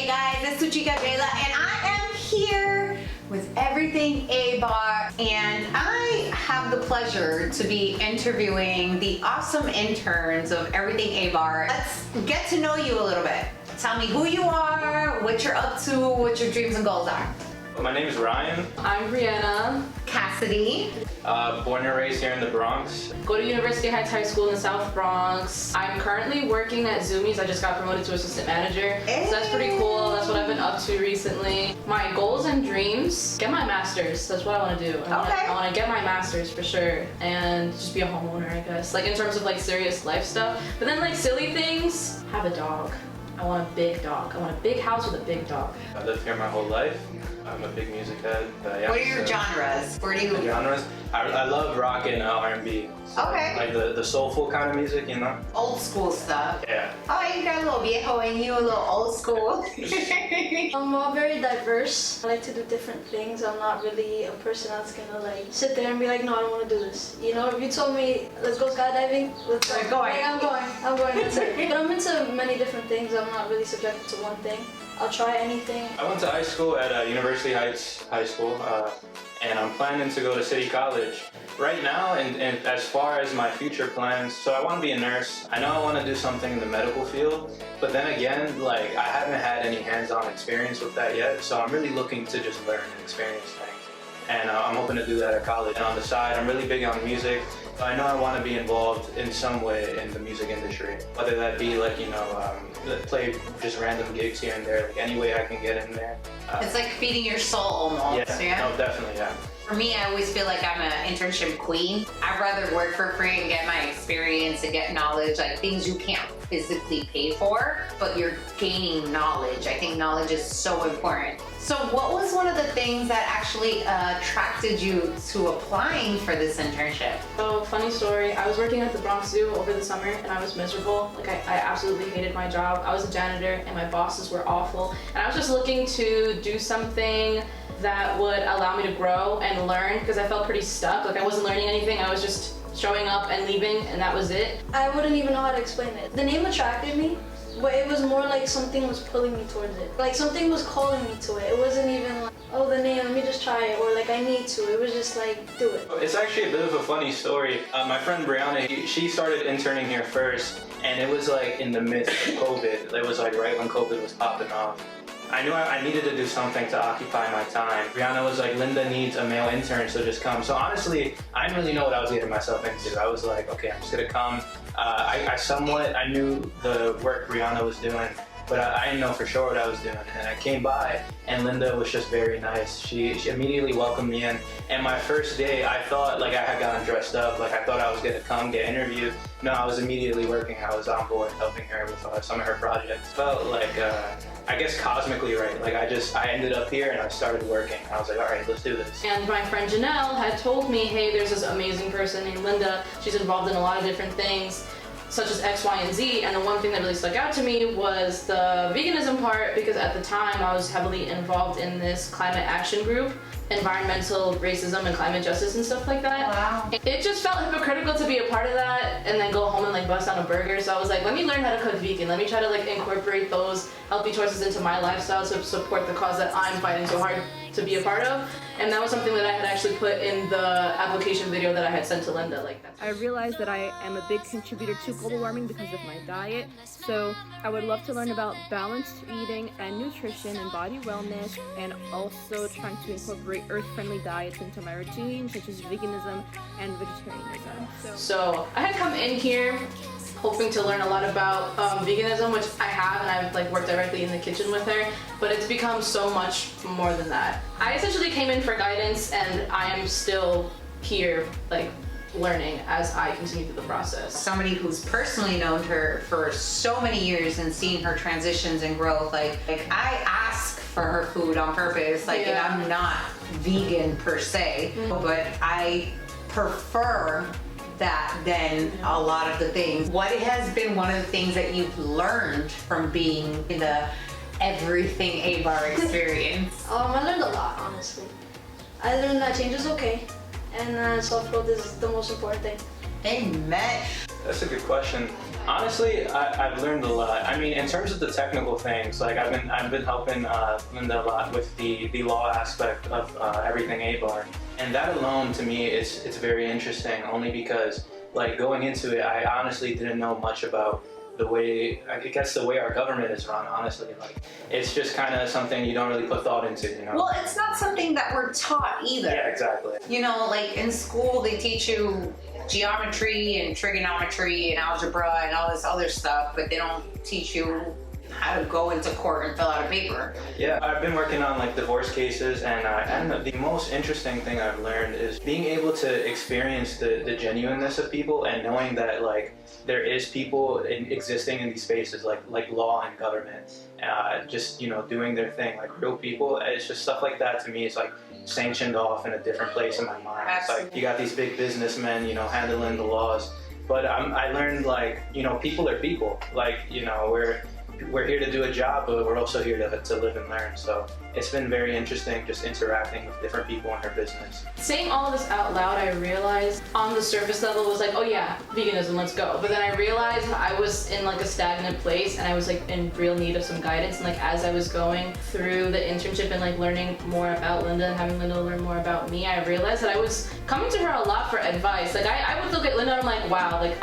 Hey guys, it's su chica Jayla, and I am here with Everything Aybar, and I have the pleasure to be interviewing the awesome interns of Everything Aybar. Let's get to know you a little bit. Tell me who you are, what you're up to, what your dreams and goals are. My name is Ryan. I'm Brianna. Cassidy. Born and raised here in the Bronx. Go to University Heights High School in the South Bronx. I'm currently working at Zoomies. I just got promoted to assistant manager. Hey. So that's pretty cool. That's what I've been up to recently. My goals and dreams, get my master's. That's what I want to do. I want to get my master's for sure and just be a homeowner, I guess. Like in terms of like serious life stuff. But then like silly things, have a dog. I want a big dog. I want a big house with a big dog. I've lived here my whole life. I'm a big music head. Yeah, What are your genres? Where do you? Genres? I love rock and R&B. So Okay. Like the soulful kind of music, you know? Old school stuff. Yeah. Oh, you got a little viejo and you a little old school. I'm all very diverse. I like to do different things. I'm not really a person that's gonna like sit there and be like, no, I don't want to do this. You know, if you told me, let's go skydiving, let's go. We're going. Like, I'm going. That's it. But I'm into many different things. I'm not really subjected to one thing. I'll try anything. I went to high school at University Heights High School, and I'm planning to go to City College. Right now, and as far as my future plans, so I want to be a nurse. I know I want to do something in the medical field, but then again, like I haven't had any hands-on experience with that yet, so I'm really looking to just learn and experience things. And I'm hoping to do that at college. And on the side, I'm really big on music. I know I want to be involved in some way in the music industry, whether that be like, you know, play just random gigs here and there, like any way I can get in there. It's like feeding your soul almost, yeah? No, definitely, yeah. For me, I always feel like I'm an internship queen. I'd rather work for free and get my experience and get knowledge, like things you can't physically pay for, but you're gaining knowledge. I think knowledge is so important. So what was one of the things that actually attracted you to applying for this internship? So, funny story, I was working at the Bronx Zoo over the summer and I was miserable. Like I absolutely hated my job. I was a janitor and my bosses were awful. And I was just looking to do something that would allow me to grow and learn because I felt pretty stuck. Like I wasn't learning anything. I was just showing up and leaving and that was it. I wouldn't even know how to explain it. The name attracted me, but it was more like something was pulling me towards it. Like something was calling me to it. It wasn't even like, oh, the name, let me just try it, or like I need to. It was just like, do it. It's actually a bit of a funny story. My friend Brianna, she started interning here first, and it was like in the midst of COVID. It was like right when COVID was popping off. I knew I needed to do something to occupy my time. Brianna was like, Linda needs a male intern, so just come. So honestly, I didn't really know what I was getting myself into. I was like, okay, I'm just gonna come. I knew the work Brianna was doing, but I didn't know for sure what I was doing. And I came by, and Linda was just very nice. She immediately welcomed me in. And my first day, I thought like I had gotten dressed up, like I thought I was gonna come get interviewed. No, I was immediately working. I was on board helping her with some of her projects. Felt like, I guess cosmically right. Like I ended up here and I started working. I was like, all right, let's do this. And my friend Janelle had told me, hey, there's this amazing person named Linda. She's involved in a lot of different things, such as X, Y, and Z. And the one thing that really stuck out to me was the veganism part, because at the time I was heavily involved in this climate action group, environmental racism and climate justice and stuff like that. Wow. It just felt hypocritical to be a part of that and then go home and like bust down a burger. So I was like, let me learn how to cook vegan. Let me try to like incorporate those healthy choices into my lifestyle to support the cause that I'm fighting so hard to be a part of. And that was something that I had actually put in the application video that I had sent to Linda. Like that. I realized that I am a big contributor to global warming because of my diet. So I would love to learn about balanced eating and nutrition and body wellness, and also trying to incorporate earth-friendly diets into my routine, such as veganism and vegetarianism. So I had come in here hoping to learn a lot about veganism, which I have, and I've like worked directly in the kitchen with her, but it's become so much more than that. I essentially came in for guidance, and I am still here like learning as I continue through the process. Somebody who's personally known her for so many years and seen her transitions and growth, like I ask for her food on purpose, like, and I'm not vegan per se, but I prefer that than a lot of the things. What has been one of the things that you've learned from being in the Everything Aybar experience? I learned a lot, honestly. I learned that change is okay, and self-growth is the most important thing. Amen. That's a good question. Honestly, I've learned a lot. I mean, in terms of the technical things, like I've been helping Linda a lot with the law aspect of Everything Aybar, and that alone to me it's very interesting. Only because like going into it, I honestly didn't know much about the way our government is run. Honestly, like it's just kind of something you don't really put thought into, you know. Well, it's not something that we're taught either. Yeah, exactly. You know, like in school they teach you geometry and trigonometry and algebra and all this other stuff, but they don't teach you how to go into court and fill out a paper. Yeah, I've been working on like divorce cases, and the most interesting thing I've learned is being able to experience the genuineness of people and knowing that like there is people existing in these spaces like law and government, just you know doing their thing like real people. It's just stuff like that to me. It's like sanctioned off in a different place in my mind. Absolutely. It's like you got these big businessmen, you know, handling the laws, but I learned like you know people are people. Like you know we're here to do a job, but we're also here to live and learn. So it's been very interesting just interacting with different people in their business. Saying all of this out loud, I realized on the surface level was like, oh yeah, veganism, let's go. But then I realized I was in like a stagnant place and I was like in real need of some guidance. And like as I was going through the internship and like learning more about Linda and having Linda learn more about me, I realized that I was coming to her a lot for advice. Like I would look at Linda and I'm like, wow, like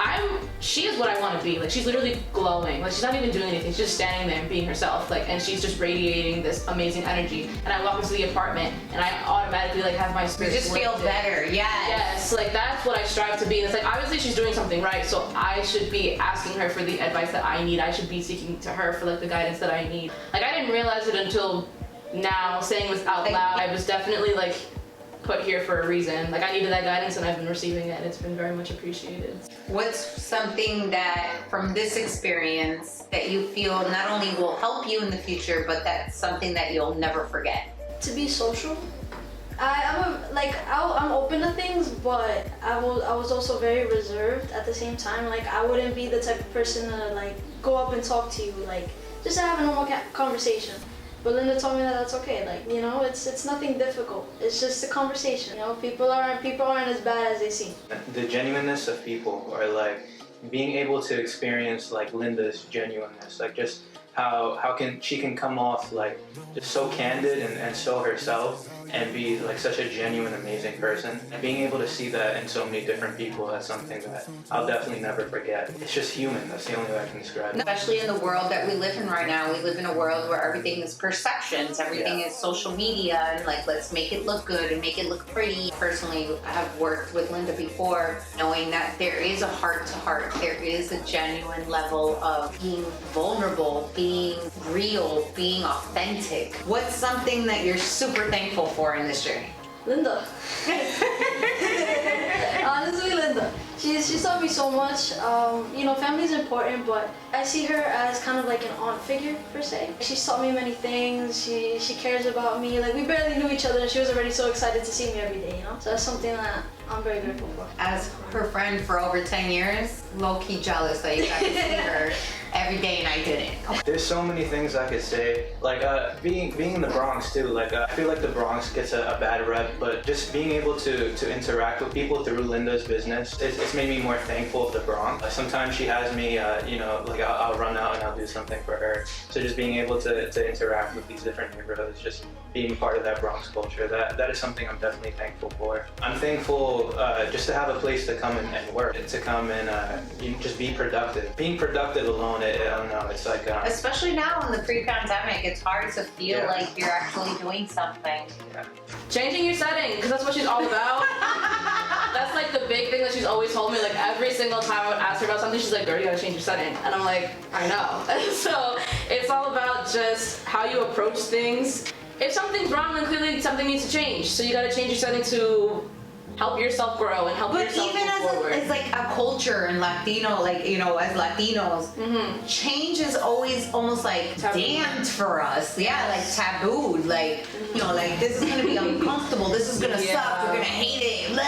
she is what I want to be. Like she's literally glowing. Like she's not even doing anything. She's just standing there and being herself. Like, and she's just radiating this amazing energy. And I walk into the apartment and I automatically like have my spirit. You just feel better, Yes, like that's what I strive to be. And it's like obviously she's doing something right, so I should be asking her for the advice that I need. I should be seeking to her for like the guidance that I need. Like I didn't realize it until now, saying this out loud. I was definitely like put here for a reason. Like I needed that guidance and I've been receiving it and it's been very much appreciated. What's something that from this experience that you feel not only will help you in the future, but that's something that you'll never forget? To be social. I'm open to things, but I was also very reserved at the same time. Like I wouldn't be the type of person to like go up and talk to you, like just to have a normal conversation. But Linda told me that that's okay. Like you know, it's nothing difficult. It's just a conversation. You know, people aren't as bad as they seem. The genuineness of people, or like being able to experience like Linda's genuineness, like just how she can come off like just so candid and so herself and be like such a genuine, amazing person. And being able to see that in so many different people, that's something that I'll definitely never forget. It's just human. That's the only way I can describe it. Especially in the world that we live in right now. We live in a world where everything is perceptions, everything is social media, and like let's make it look good and make it look pretty. Personally, I have worked with Linda before, knowing that there is a heart-to-heart, there is a genuine level of being vulnerable, being real, being authentic. What's something that you're super thankful for in this journey? Linda. Honestly, Linda. She's taught me so much. You know, family's important, but I see her as kind of like an aunt figure per se. She's taught me many things. She cares about me. Like we barely knew each other, and she was already so excited to see me every day. You know, so that's something that I'm very grateful for. As her friend for over 10 years, low-key jealous that you got to see her every day and I didn't. There's so many things I could say. Like being in the Bronx too. Like I feel like the Bronx gets a bad rep, but just being able to interact with people through Linda's business, it's made me more thankful of the Bronx. Sometimes she has me, you know, like I'll run out and I'll do something for her. So just being able to interact with these different neighborhoods, just being part of that Bronx culture, that is something I'm definitely thankful for. I'm thankful just to have a place to come and work, to come and just be productive. Being productive alone, I don't know, it's like... Especially now in the pre-pandemic, it's hard to feel like you're actually doing something. Yeah. Changing your setting, because that's what she's all about. That's like the big thing that she's always told me. Like every single time I would ask her about something, she's like, girl, you gotta change your setting. And I'm like, I know. So it's all about just how you approach things. If something's wrong, then clearly something needs to change. So you gotta change your setting to help yourself grow and help yourself move forward. But even as like a culture in Latino, like, you know, as Latinos, change is always almost like taboo. damned for us. Yeah, like tabooed. Like, you know, like this is gonna be uncomfortable. This is gonna suck. We're gonna hate it. Blah.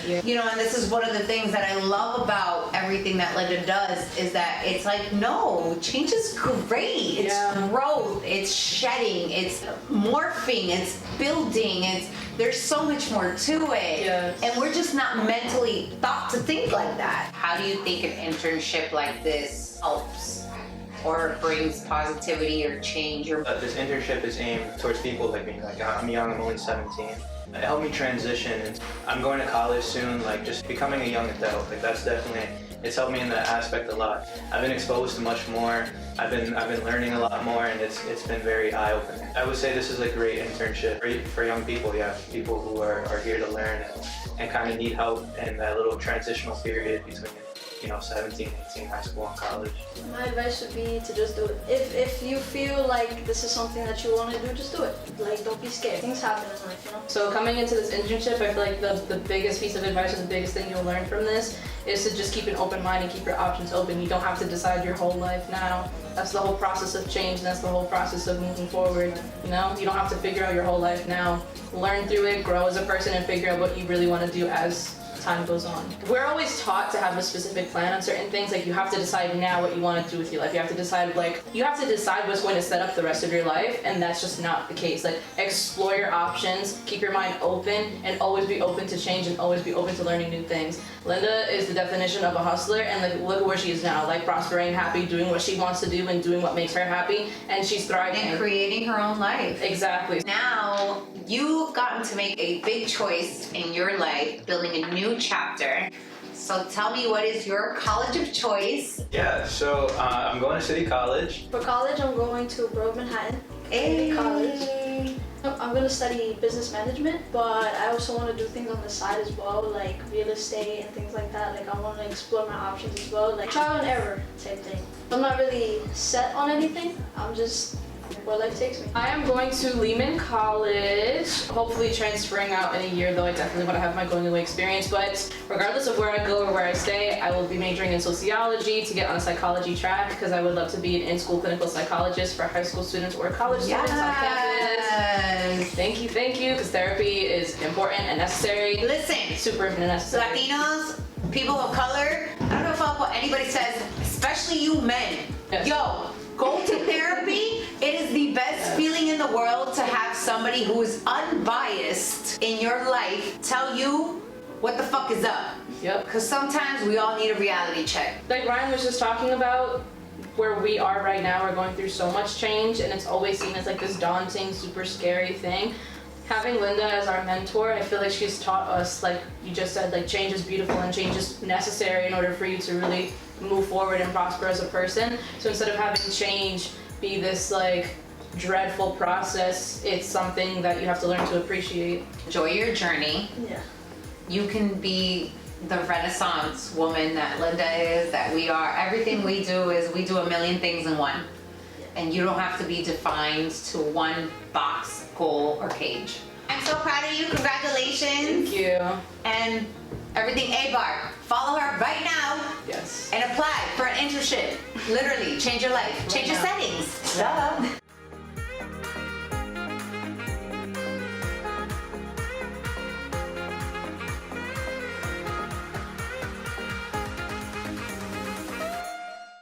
you. You know, and this is one of the things that I love about everything that Linda does is that it's like, no, change is great. It's growth, it's shedding, it's morphing, it's building, there's so much more to it. Yes. And we're just not mentally taught to think like that. How do you think an internship like this helps or brings positivity or change? Or This internship is aimed towards people like me. Like I'm young, I'm only 17. It helped me transition, and I'm going to college soon. Like just becoming a young adult, like that's definitely, it's helped me in that aspect a lot. I've been exposed to much more. I've been learning a lot more, and it's been very eye-opening. I would say this is a great internship for young people. Yeah, people who are here to learn and kind of need help in that little transitional period between 17, 18, high school and college. My advice would be to just do it. If you feel like this is something that you want to do, just do it. Like, don't be scared. Things happen in life, you know? So coming into this internship, I feel like the biggest piece of advice or the biggest thing you'll learn from this is to just keep an open mind and keep your options open. You don't have to decide your whole life now. That's the whole process of change, and that's the whole process of moving forward, you know? You don't have to figure out your whole life now. Learn through it, grow as a person, and figure out what you really want to do as time goes on. We're always taught to have a specific plan on certain things. Like, you have to decide now what you want to do with your life. You have to decide what's going to set up the rest of your life, and that's just not the case. Like, explore your options, keep your mind open, and always be open to change and always be open to learning new things. Linda is the definition of a hustler, and like, look at where she is now, like prospering, happy, doing what she wants to do and doing what makes her happy, and she's thriving. and creating her own life. Exactly. Now, you've gotten to make a big choice in your life, building a new chapter. So tell me, what is your college of choice? Yeah, so I'm going to City College. For college, I'm going to Borough Manhattan. Hey. College. I'm going to study business management, but I also want to do things on the side as well, like real estate and things like that. Like, I want to explore my options as well, like trial and error type thing. I'm not really set on anything. I'm just where life takes me. I am going to Lehman College, hopefully transferring out in a year, though I definitely want to have my going away experience. But regardless of where I go or where I stay, I will be majoring in sociology to get on a psychology track, because I would love to be an in-school clinical psychologist for high school students or college students on campus. Thank you, because therapy is important and necessary. Listen, Super important and necessary. Latinos, people of color, I don't know if what anybody says, especially you men. Yes. Yo, go to therapy. It is the best feeling in the world to have somebody who is unbiased in your life tell you what the fuck is up. Yep. Because sometimes we all need a reality check. Like Ryan was just talking about, where we are right now, we're going through so much change, and it's always seen as like this daunting, super scary thing. Having Linda as our mentor, I feel like she's taught us, like you just said, like change is beautiful and change is necessary in order for you to really move forward and prosper as a person. So instead of having change be this like dreadful process, it's something that you have to learn to appreciate. Enjoy your journey. Yeah. You can be the Renaissance woman that Linda is, that we are. Everything we do is we do a million things in one. And you don't have to be defined to one box, goal, or cage. I'm so proud of you. Congratulations. Thank you. And Everything Aybar. Follow her right now Yes. and apply for an internship. Literally, change your life. Change your settings. Duh.